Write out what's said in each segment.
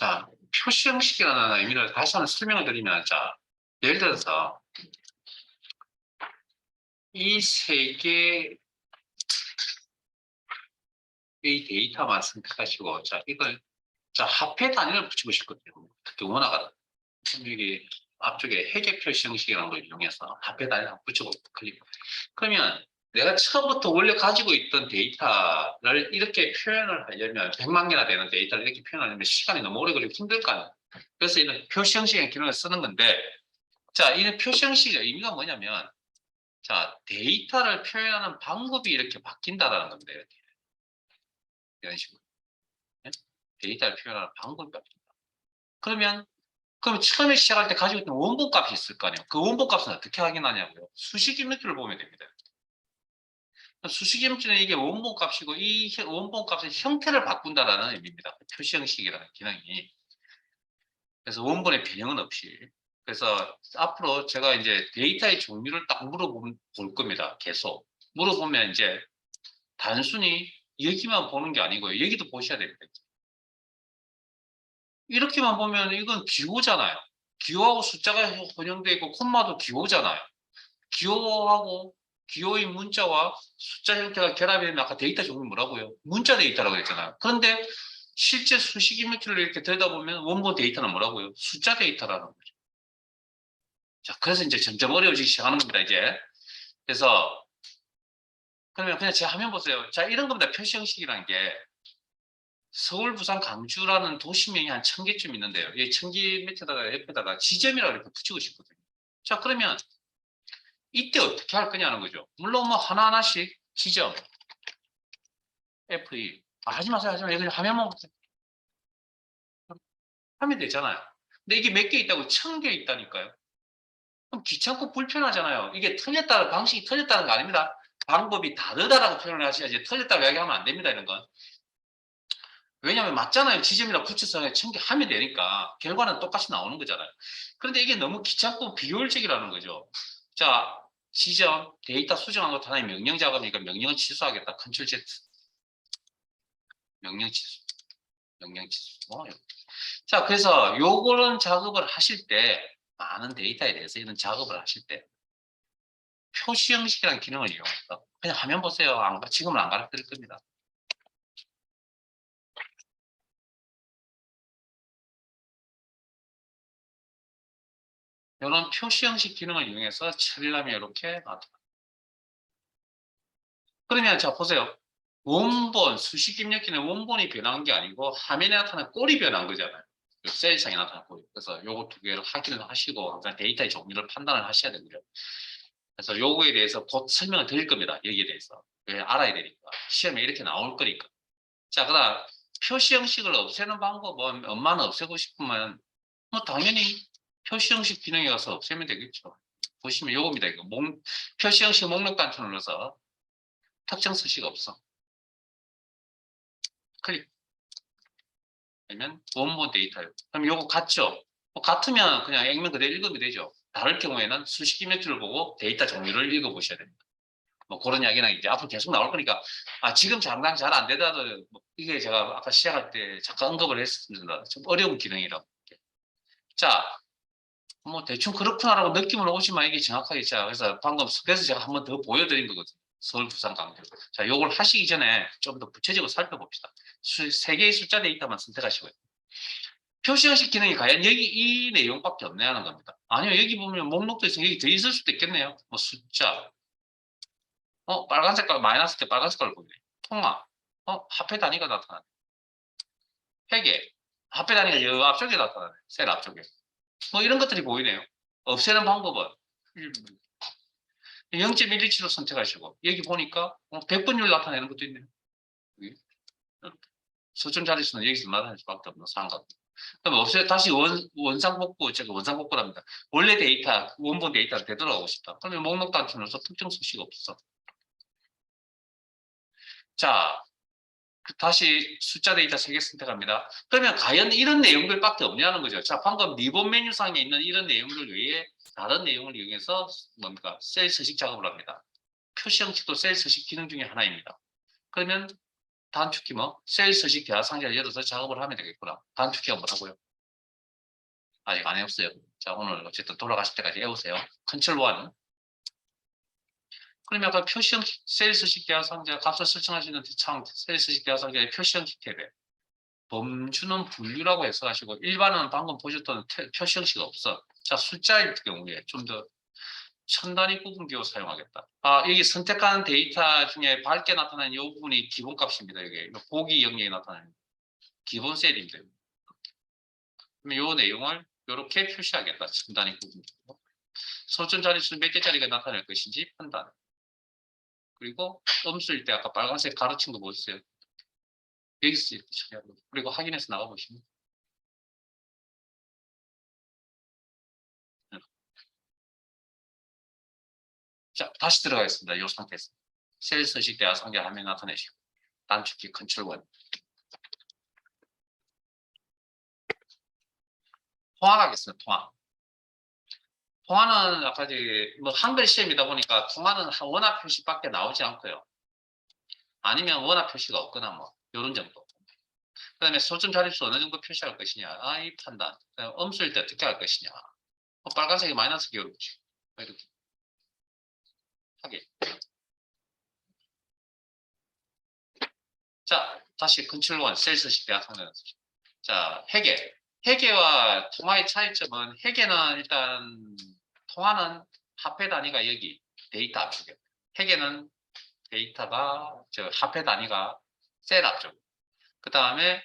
자, 표시 형식이라는 의미를 다시 한번 설명을 드리면, 자, 예를 들어서 이 세 개의 데이터만 선택하시고, 자, 이걸, 자, 화폐 단위를 붙이고 싶거든요. 특히 원화가, 여기 앞쪽에 회계 표시 형식이라는 걸 이용해서 화폐 단위를 붙이고 클릭. 그러면 내가 처음부터 원래 가지고 있던 데이터를 이렇게 표현을 하려면 100만 개나 되는 데이터를 이렇게 표현하려면 시간이 너무 오래 걸리고 힘들 거 아니에요. 그래서 이런 표시 형식의 기능을 쓰는 건데, 자, 이 표시 형식의 의미가 뭐냐면, 자, 데이터를 표현하는 방법이 이렇게 바뀐다라는 겁니다. 이렇게. 이런 식으로. 네? 데이터를 표현하는 방법이 바뀐다. 그럼 처음에 시작할 때 가지고 있던 원본 값이 있을 거 아니에요. 그 원본 값은 어떻게 확인하냐고요. 수식 입력줄을 보면 됩니다. 수식 입력줄은 이게 원본 값이고 이 원본 값의 형태를 바꾼다라는 의미입니다. 표시 형식이라는 기능이. 그래서 원본의 변형은 없이. 그래서 앞으로 제가 이제 데이터의 종류를 딱 물어볼 겁니다. 계속. 물어보면 이제 단순히 여기만 보는 게 아니고요. 여기도 보셔야 됩니다. 이렇게만 보면 이건 기호잖아요. 기호하고 숫자가 혼용되어 있고 콤마도 기호잖아요. 기호하고 기호인 문자와 숫자 형태가 결합이 되면 아까 데이터 종류 뭐라고요? 문자 데이터라고 했잖아요. 그런데 실제 수식 입력줄을 이렇게 들여다보면 원본 데이터는 뭐라고요? 숫자 데이터라는 거죠. 자, 그래서 이제 점점 어려워지기 시작하는 겁니다, 이제. 그래서 그러면 그냥 제 화면 보세요. 자, 이런 겁니다. 표시 형식이라는 게 서울, 부산, 강주라는 도시명이 한 1000개쯤 있는데요. 이 1000개 밑에다가 옆에다가 지점이라고 이렇게 붙이고 싶거든요. 자, 그러면 이때 어떻게 할 거냐는 거죠. 물론 뭐 하나하나씩 지점, FE. 하지 마세요, 하지 마세요. 그냥 화면만 보세요. 하면 되잖아요. 근데 이게 몇 개 있다고 1000개 있다니까요. 그럼 귀찮고 불편하잖아요. 이게 틀렸다는, 방식이 틀렸다는 거 아닙니다. 방법이 다르다라고 표현을 하셔야지 틀렸다고 이야기하면 안 됩니다, 이런 건. 왜냐하면 맞잖아요. 지점이랑 붙여서 하면 되니까 결과는 똑같이 나오는 거잖아요. 그런데 이게 너무 귀찮고 비효율적이라는 거죠. 자, 지점, 데이터 수정한 것도 하나의 명령 작업이니까 명령을 취소하겠다. 컨트롤 Z. 명령 취소. 명령 취소. 자, 그래서 요거는 작업을 하실 때, 많은 데이터에 대해서 이런 작업을 하실 때, 표시 형식이라는 기능을 이용해서 그냥 화면 보세요. 지금은 안 가르쳐 드릴 겁니다. 이런 표시 형식 기능을 이용해서 처리를 하면 이렇게 나타납니다. 그러면 자 보세요. 원본, 수식 입력기는 원본이 변한 게 아니고 화면에 나타난 꼴이 변한 거잖아요. 셀상에 나타난 꼴. 그래서 요거 두 개를 확인을 하시고 항상 데이터의 종류를 판단을 하셔야 되고요. 그래서 요거에 대해서 곧 설명을 드릴 겁니다. 여기에 대해서. 왜 알아야 되니까. 시험에 이렇게 나올 거니까. 자, 그다음 표시 형식을 없애는 방법은 엄마는 없애고 싶으면 뭐 당연히 표시 형식 기능에 가서 없애면 되겠죠. 보시면 요겁니다. 이거 표시 형식 목록 단추 눌러서 특정 서식 없어. 클릭. 아니면 원본 데이터요. 그럼 요거 같죠? 같으면 그냥 액면 그대로 읽으면 되죠. 다를 경우에는 수식 입력줄을 보고 데이터 종류를 읽어보셔야 됩니다. 뭐 그런 이야기는 이제 앞으로 계속 나올 거니까 지금 장당 잘 안 되더라도 이게 제가 아까 시작할 때 잠깐 언급을 했습니다. 좀 어려운 기능이라고. 자, 뭐 대충 그렇구나라고 느낌을 오지만 이게 정확하게 자 그래서 방금 그래서 제가 한번 더 보여드린 거거든요. 서울, 부산, 강주. 자, 요걸 하시기 전에 좀 더 구체적으로 살펴봅시다. 세 개의 숫자 데이터만 선택하시고요. 표시 형식 기능이 과연 여기 이 내용밖에 없네 하는 겁니다. 아니요, 여기 보면 목록도 있으면 여기 더 있을 수도 있겠네요. 뭐 숫자, 빨간 색깔 마이너스 때 빨간 색깔 보이네. 통화, 화폐 단위가 나타나네. 회계, 화폐 단위가 여 앞쪽에 나타나네. 셀 앞쪽에. 뭐 이런 것들이 보이네요. 없애는 방법은 0.127로 선택하시고 여기 보니까 100번율 나타내는 것도 있네요. 수준 자릿수는 여기서 나타낼 수밖에 없는 상황. 그럼 없애 다시 원상복구, 제가 원상복구랍니다. 원래 데이터, 원본 데이터를 되돌아가고 싶다. 그러면 목록 단추로서 특정 수식 없어. 자, 다시 숫자 데이터 3개 선택합니다. 그러면 과연 이런 내용들밖에 없냐는 거죠. 자, 방금 리본 메뉴상에 있는 이런 내용들 외에 다른 내용을 이용해서 뭡니까? 셀 서식 작업을 합니다. 표시 형식도 셀 서식 기능 중에 하나입니다. 그러면 단축키 뭐 셀 서식 대화 상자를 열어서 작업을 하면 되겠구나. 단축키가 뭐라고요? 아직 안 해봤어요. 자, 오늘 어쨌든 돌아가실 때까지 해보세요. 컨트롤 1. 그러면 아까 표시형 셀 서식 대화 상자 값을 설정할 수 있는 창 셀 서식 대화 상자의 표시형 탭에 범주는 분류라고 해석하시고 일반은 방금 보셨던 표시 형식이 없어. 자, 숫자일 경우에 좀 더 천 단위 구분 기호 사용하겠다. 여기 선택하는 데이터 중에 밝게 나타나는 이 부분이 기본값입니다. 이게 보기 영역에 나타나는 기본 셀입니다. 그럼 이 내용을 이렇게 표시하겠다. 천 단위 구분 기호. 소점 자릿수 몇 개짜리가 나타날 것인지 판단. 그리고 음수일 때 아까 빨간색 가르친 거 보세요. 여기서 이렇게 처리하고 그리고 확인해서 나가보시면 자, 다시 들어가겠습니다. 이 상태에서. 셀 서식 대화 상자 화면 나타내시고 단축키 컨트롤 1. 통화하겠습니다. 통화. 통화는 아까 뭐 한글 시험이다 보니까 통화는 원화 표시밖에 나오지 않고요. 아니면 원화 표시가 없거나 뭐 이런 정도. 그다음에 소점 자릿수 어느 정도 표시할 것이냐. 이 판단. 음수일 때 어떻게 할 것이냐. 빨간색이 마이너스 기호를 붙이고 이렇게 하게. 자, 다시 컨트롤 1 셀 서식 대화 상자. 자, 회계. 회계와 통화의 차이점은 회계는 일단 통화는 화폐 단위가 여기 데이터 앞쪽에. 회계는 데이터가 화폐 단위가 셀 앞쪽. 그 다음에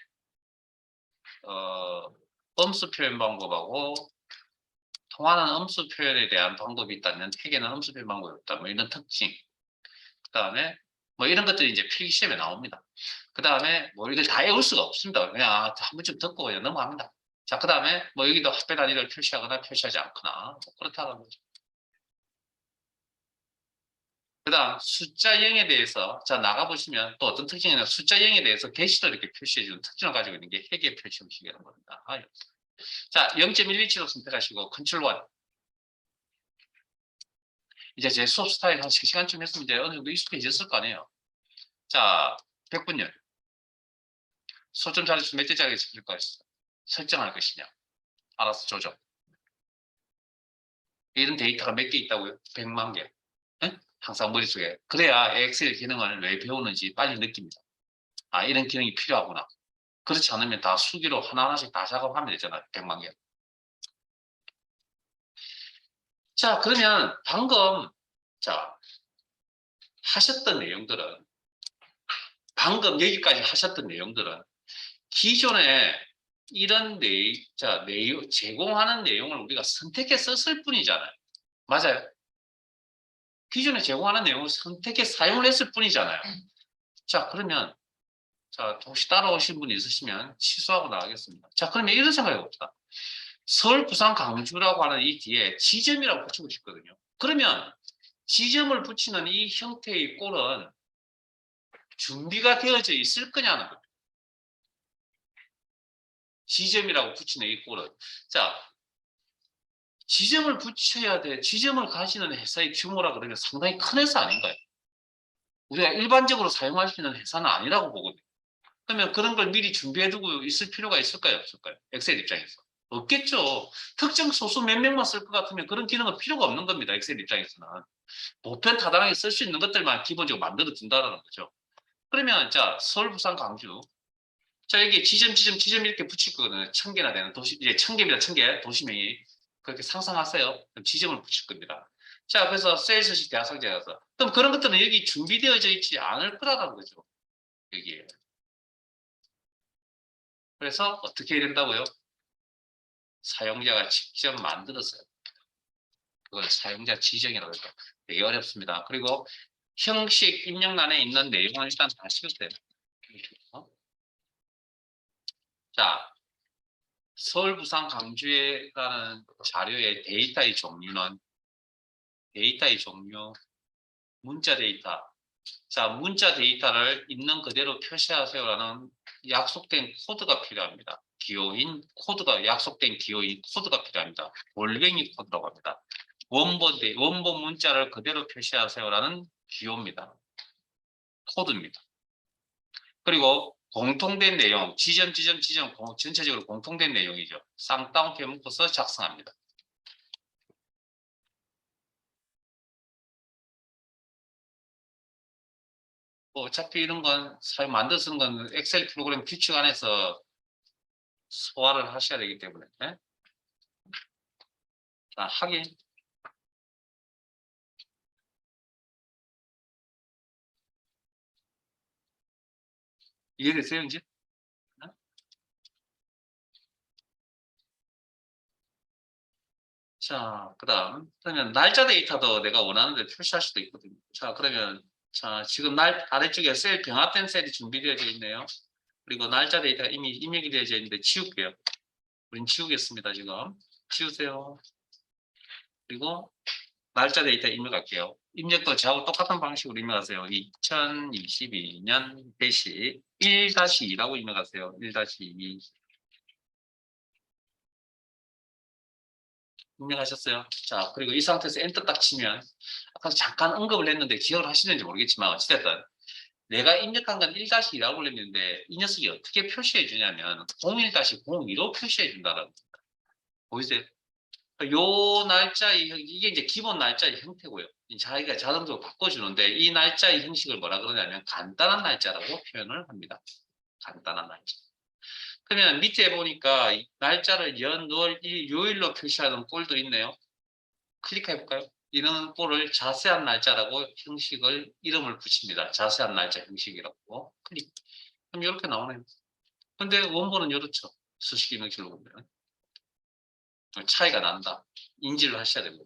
음수 표현 방법하고 통화는 음수 표현에 대한 방법이 있다면 회계는 음수 표현 방법이 없다. 뭐 이런 특징. 그 다음에 뭐 이런 것들이 이제 필기 시험에 나옵니다. 그 다음에 뭐 이걸 다 외울 수가 없습니다. 그냥 한 번쯤 듣고 그냥 넘어갑니다. 자, 그 다음에 뭐 여기도 화폐 단위를 표시하거나 표시하지 않거나 뭐 그렇다는 거죠. 그 다음 숫자 0에 대해서 자 나가보시면 또 어떤 특징이냐 숫자 0에 대해서 게시도 이렇게 표시해주는 특징을 가지고 있는 게 회계 표시 형식이라는 겁니다. 자 0.1위치로 선택하시고 컨트롤 1. 이제 제 수업 스타일 한 3시간쯤 했으면 이제 어느 정도 익숙해졌을 거 아니에요. 자 100분열 소점 자릿수 몇 개짜리 있을 것이냐 설정할 것이냐 알아서 조정. 이런 데이터가 몇 개 있다고요? 100만 개. 응? 항상 머릿속에. 그래야 엑셀 기능을 왜 배우는지 빨리 느낍니다. 이런 기능이 필요하구나. 그렇지 않으면 다 수기로 하나하나씩 다 작업하면 되잖아요. 100만 개. 자, 그러면 방금 자 하셨던 내용들은 방금 여기까지 하셨던 내용들은 기존에 이런 내용 제공하는 내용을 우리가 선택해 썼을 뿐이잖아요. 맞아요. 기존에 제공하는 내용을 선택해 사용을 했을 뿐이잖아요. 자, 그러면 자, 혹시 따라오신 분이 있으시면 취소하고 나가겠습니다. 자, 그러면 이런 생각해 봅시다. 서울, 부산, 강주라고 하는 이 뒤에 지점이라고 붙이고 싶거든요. 그러면 지점을 붙이는 이 형태의 꼴은 준비가 되어져 있을 거냐는 거죠. 지점이라고 붙이는 이 꼴은. 자, 지점을 붙여야 돼. 지점을 가지는 회사의 규모라 그러면 상당히 큰 회사 아닌가요? 우리가 일반적으로 사용할 수 있는 회사는 아니라고 보거든요. 그러면 그런 걸 미리 준비해두고 있을 필요가 있을까요? 없을까요? 엑셀 입장에서. 없겠죠. 특정 소수 몇 명만 쓸 것 같으면 그런 기능은 필요가 없는 겁니다. 엑셀 입장에서는. 보편 타당하게 쓸 수 있는 것들만 기본적으로 만들어 둔다는 거죠. 그러면 자 서울, 부산, 강주. 자 여기 지점 이렇게 붙일 거거든요. 1000개나 되는 도시 이제 1000개입니다. 1000개 도시명이 그렇게 상상하세요. 그럼 지점을 붙일 겁니다. 자 그래서 세일즈식 대학상자여서 그럼 그런 것들은 여기 준비되어져 있지 않을 거라는 거죠. 여기에. 그래서 어떻게 해야 된다고요? 사용자가 직접 만들었어요. 그걸 사용자 지정이라고 해서 되게 어렵습니다. 그리고 형식 입력란에 있는 내용을 일단 다 씌우세요. 자, 서울, 부산, 강주에라는 자료의 데이터의 종류, 문자 데이터. 자, 문자 데이터를 있는 그대로 표시하세요라는 약속된 코드가 필요합니다. 약속된 기호인 코드가 필요합니다. 골뱅이 코드라고 합니다. 원본 문자를 그대로 표시하세요라는 기호입니다. 코드입니다. 그리고 공통된 내용, 지점, 전체적으로 공통된 내용이죠. 쌍따옴표 묶어서 작성합니다. 뭐 어차피 이런 건 만들어 쓰는 건 엑셀 프로그램 규칙 안에서 소화를 하셔야 되기 때문에. 자, 확인. 이해되세요, 이제? 자, 그러면 날짜 데이터도 내가 원하는 데 표시할 수도 있거든요. 자, 그러면 자, 지금 아래쪽에 병합된 셀이 준비되어져 있네요. 그리고 날짜 데이터가 이미 입력이 되어져 있는데 지울게요. 우린 지우겠습니다, 지금. 지우세요. 그리고 날짜 데이터 입력할게요. 입력도 저하고 똑같은 방식으로 입력하세요. 2022년 대시 1-2라고 입력하세요. 1-2. 입력하셨어요. 자, 그리고 이 상태에서 엔터 딱 치면 아까 잠깐 언급을 했는데 기억을 하시는지 모르겠지만 어찌됐든 내가 입력한 건 1-2라고 올렸는데 이 녀석이 어떻게 표시해 주냐면 01-02로 표시해 준다는 겁니다. 보이세요? 요 날짜, 이게 이제 기본 날짜의 형태고요. 자기가 자동적으로 바꿔주는데 이 날짜의 형식을 뭐라 그러냐면 간단한 날짜라고 표현을 합니다. 간단한 날짜. 그러면 밑에 보니까 날짜를 연, 월, 일, 요일로 표시하는 꼴도 있네요. 클릭해 볼까요? 이런 꼴을 자세한 날짜라고 이름을 붙입니다. 자세한 날짜 형식이라고. 클릭. 그럼 이렇게 나오네요. 근데 원본은 이렇죠. 수식 형식으로 보면. 차이가 난다. 인지를 하셔야 됩니다.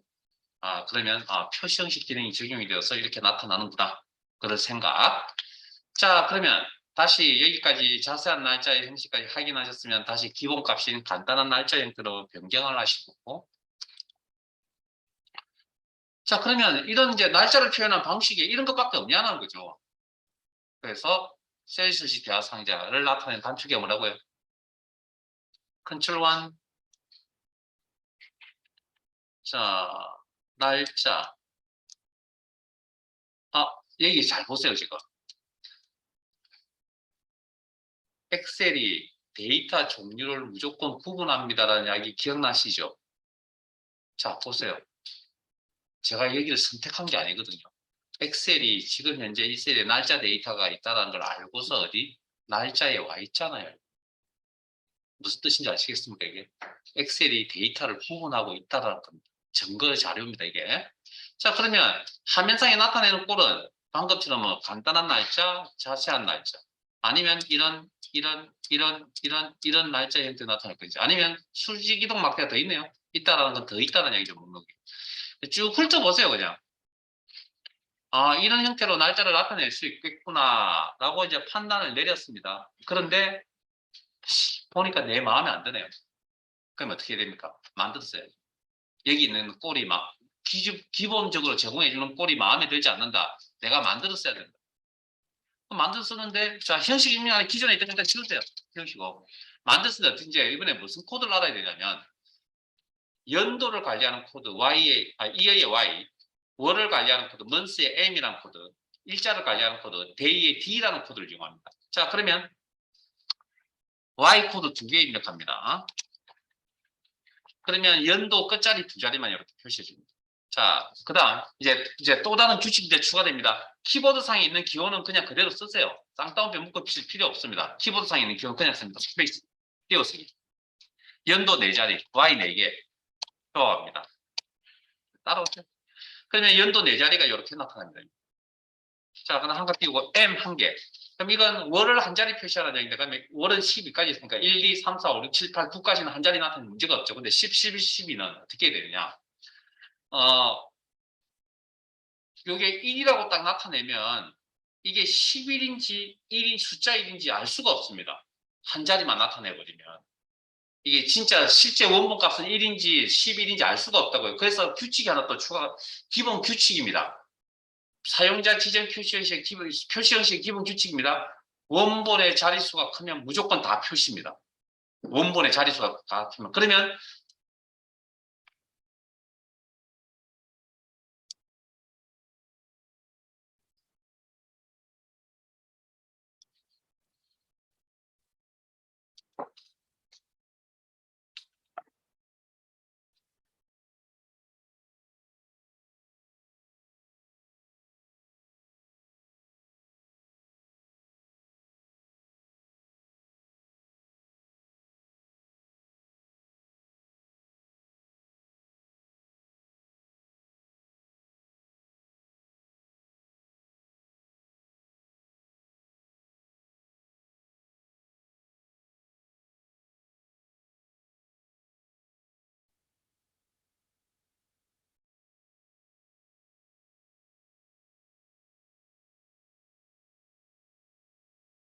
그러면 표시 형식 기능이 적용이 되어서 이렇게 나타나는구나. 그런 생각. 자, 그러면 다시 여기까지 자세한 날짜의 형식까지 확인하셨으면 다시 기본값인 간단한 날짜 형태로 변경을 하시고. 자, 그러면 이런 이제 날짜를 표현한 방식이 이런 것밖에 없냐는 거죠. 그래서 셀시시 대화 상자를 나타내는 단축이 뭐라고요? 컨트롤 1. 자, 날짜. 여기 잘 보세요, 지금. 엑셀이 데이터 종류를 무조건 구분합니다라는 이야기 기억나시죠? 자, 보세요. 제가 여기를 선택한 게 아니거든요. 엑셀이 지금 현재 이 셀에 날짜 데이터가 있다는 걸 알고서 어디? 날짜에 와 있잖아요. 무슨 뜻인지 아시겠습니까, 이게? 엑셀이 데이터를 구분하고 있다는 겁니다. 증거 자료입니다, 이게. 자, 그러면 화면상에 나타내는 꼴은 방금처럼 뭐 간단한 날짜, 자세한 날짜, 아니면 이런 날짜 형태 나타날 건지, 아니면 수직 이동 마크가 더 있네요. 있다라는 건 더 있다는 얘기죠, 목록이. 쭉 훑어보세요, 그냥. 이런 형태로 날짜를 나타낼 수 있겠구나라고 이제 판단을 내렸습니다. 그런데 보니까 내 마음에 안 드네요. 그럼 어떻게 됩니까? 만들었어요. 여기 있는 꼴이 기본적으로 제공해주는 꼴이 마음에 들지 않는다. 내가 만들었어야 된다. 만들었었는데, 자, 형식 입력하는 기존에 있던 일단 지우세요. 형식고. 만들었을 때 이제 이번에 무슨 코드를 알아야 되냐면, 연도를 관리하는 코드, EA의 Y, 월을 관리하는 코드, month의 M이라는 코드, 일자를 관리하는 코드, day의 D라는 코드를 이용합니다. 자, 그러면 Y 코드 2개 입력합니다. 그러면 연도 끝자리 2자리만 이렇게 표시해 줍니다. 자, 그 다음, 이제 또 다른 규칙이 추가됩니다. 키보드상에 있는 기호는 그냥 그대로 쓰세요. 쌍따옴표 묶어 필요 없습니다. 키보드상에 있는 기호는 그냥 씁니다. 스페이스, 띄워쓰기. 연도 4자리, Y 4개 표합니다. 따라오세요. 그러면 연도 4자리가 이렇게 나타납니다. 자, 그럼 한가 띄우고 M 1개. 그럼 이건 월을 한 자리 표시하는 얘기인데, 그러면 월은 12까지 있으니까 1, 2, 3, 4, 5, 6, 7, 8, 9까지는 한 자리 나타나는 문제가 없죠. 근데 10, 11, 12는 어떻게 되느냐? 요게 1이라고 딱 나타내면 이게 11인지 1인 숫자 1인지 알 수가 없습니다. 한 자리만 나타내버리면. 이게 진짜 실제 원본 값은 1인지 11인지 알 수가 없다고요. 그래서 규칙이 하나 또 기본 규칙입니다. 사용자 지정 표시 형식 기본 규칙입니다. 원본의 자릿수가 크면 무조건 다 표시입니다. 원본의 자릿수가 다 크면. 그러면